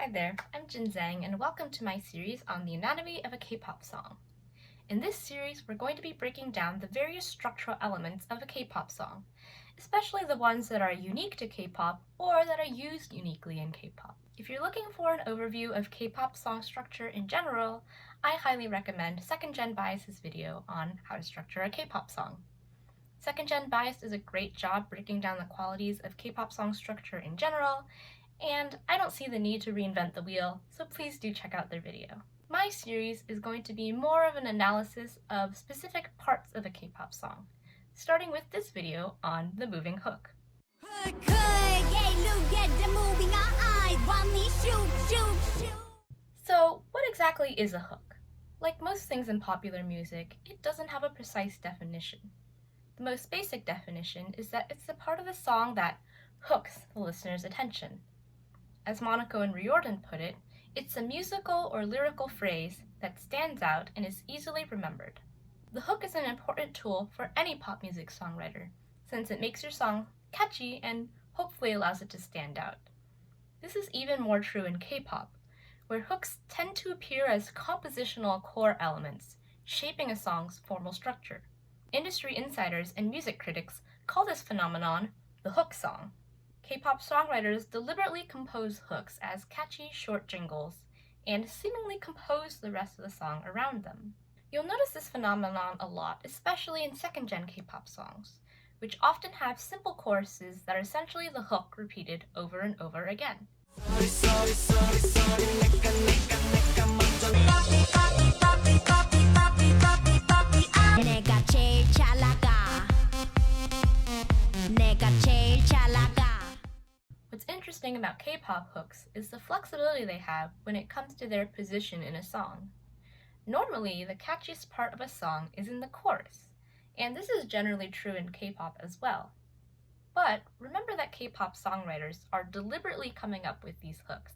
Hi there, I'm Jin Zhang, and welcome to my series on the anatomy of a K-pop song. In this series, we're going to be breaking down the various structural elements of a K-pop song, especially the ones that are unique to K-pop or that are used uniquely in K-pop. If you're looking for an overview of K-pop song structure in general, I highly recommend Second Gen Bias's video on how to structure a K-pop song. Second Gen Bias does a great job breaking down the qualities of K-pop song structure in general, and I don't see the need to reinvent the wheel, so please do check out their video. My series is going to be more of an analysis of specific parts of a K-pop song, starting with this video on the moving hook. So, what exactly is a hook? Like most things in popular music, it doesn't have a precise definition. The most basic definition is that it's the part of the song that hooks the listener's attention. As Monaco and Riordan put it, it's a musical or lyrical phrase that stands out and is easily remembered. The hook is an important tool for any pop music songwriter, since it makes your song catchy and hopefully allows it to stand out. This is even more true in K-pop, where hooks tend to appear as compositional core elements, shaping a song's formal structure. Industry insiders and music critics call this phenomenon the hook song. K-pop songwriters deliberately compose hooks as catchy, short jingles, and seemingly compose the rest of the song around them. You'll notice this phenomenon a lot, especially in second-gen K-pop songs, which often have simple choruses that are essentially the hook repeated over and over again. What's interesting about K-pop hooks is the flexibility they have when it comes to their position in a song. Normally, the catchiest part of a song is in the chorus, and this is generally true in K-pop as well. But remember that K-pop songwriters are deliberately coming up with these hooks,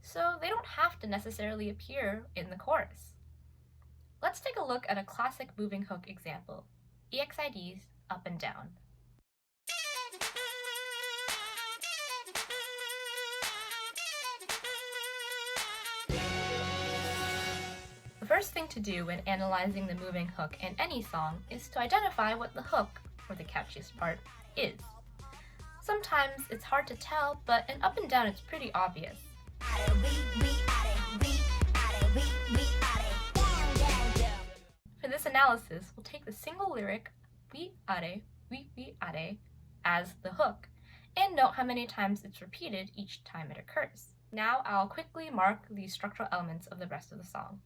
so they don't have to necessarily appear in the chorus. Let's take a look at a classic moving hook example, EXID's Up and Down. The first thing to do when analyzing the moving hook in any song is to identify what the hook, or the catchiest part, is. Sometimes it's hard to tell, but in Up and Down it's pretty obvious. For this analysis, we'll take the single lyric we are, as the hook, and note how many times it's repeated each time it occurs. Now I'll quickly mark the structural elements of the rest of the song.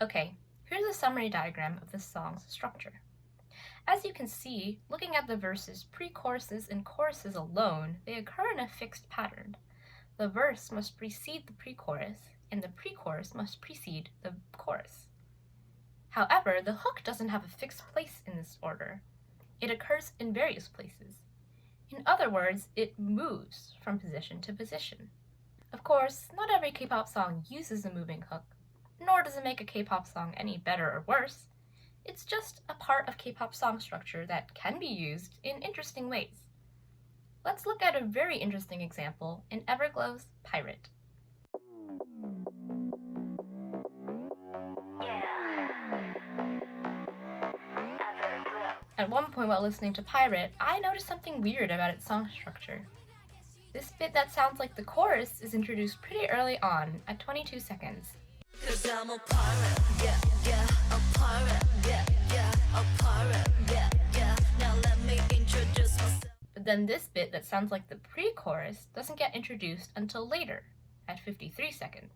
Okay, here's a summary diagram of the song's structure. As you can see, looking at the verses, pre-choruses and choruses alone, they occur in a fixed pattern. The verse must precede the pre-chorus, and the pre-chorus must precede the chorus. However, the hook doesn't have a fixed place in this order. It occurs in various places. In other words, it moves from position to position. Of course, not every K-pop song uses a moving hook. nor does it make a K-pop song any better or worse. It's just a part of K-pop song structure that can be used in interesting ways. Let's look at a very interesting example in Everglow's Pirate. At one point while listening to Pirate, I noticed something weird about its song structure. This bit that sounds like the chorus is introduced pretty early on, at 22 seconds. Cause I'm a pirate, yeah, yeah, a pirate, yeah, yeah, a pirate, yeah, yeah. Now let me introduce myself. But then this bit that sounds like the pre-chorus doesn't get introduced until later, at 53 seconds.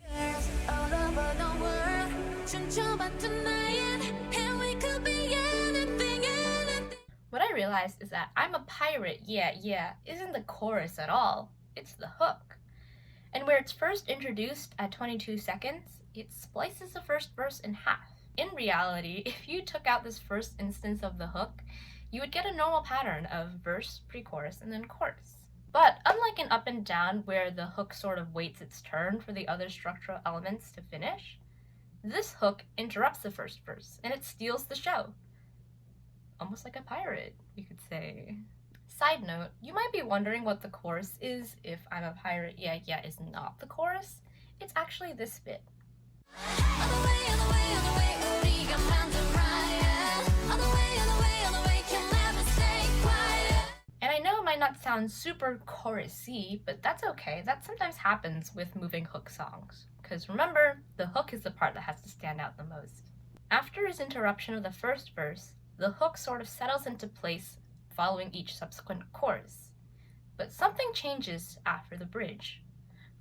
Girls all over the world, 춤춰봐 tonight, and we could be anything, anything. What I realized is that I'm a pirate, yeah, yeah, isn't the chorus at all, it's the hook. And where it's first introduced at 22 seconds, it splices the first verse in half. In reality, if you took out this first instance of the hook, you would get a normal pattern of verse, pre-chorus, and then chorus. But unlike in Up and Down, where the hook sort of waits its turn for the other structural elements to finish, this hook interrupts the first verse, and it steals the show. Almost like a pirate, you could say. Side note, you might be wondering what the chorus is if I'm a pirate, yeah, yeah is not the chorus. It's actually this bit. All the way, all the way, all the way, 우리가 만든 riot. All the way, all the way, all the way, can never stay quiet. And I know it might not sound super chorusy, but that's okay. That sometimes happens with moving hook songs. Because remember, the hook is the part that has to stand out the most. After his interruption of the first verse, the hook sort of settles into place following each subsequent chorus. But something changes after the bridge.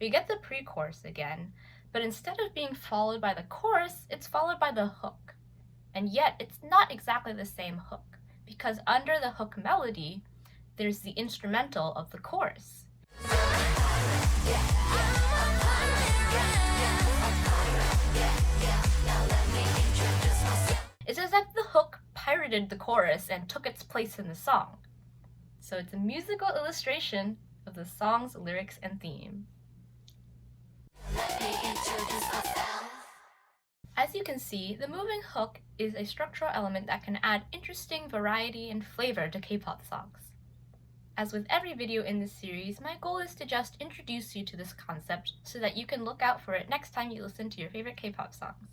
We get the pre-chorus again, but instead of being followed by the chorus, it's followed by the hook. And yet, it's not exactly the same hook, because under the hook melody, there's the instrumental of the chorus. It's as if the hook pirated the chorus and took its place in the song. So it's a musical illustration of the song's lyrics and theme. As you can see, the moving hook is a structural element that can add interesting variety and flavor to K-pop songs. As with every video in this series, my goal is to just introduce you to this concept so that you can look out for it next time you listen to your favorite K-pop songs.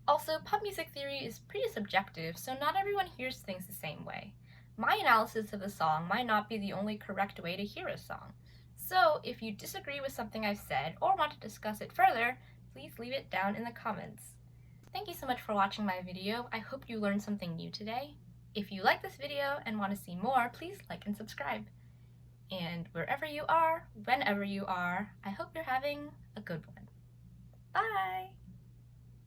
Also, pop music theory is pretty subjective, so not everyone hears things the same way. My analysis of the song might not be the only correct way to hear a song. So, if you disagree with something I've said or want to discuss it further, please leave it down in the comments. Thank you so much for watching my video. I hope you learned something new today. If you like this video and want to see more, please like and subscribe. And wherever you are, whenever you are, I hope you're having a good one. Bye!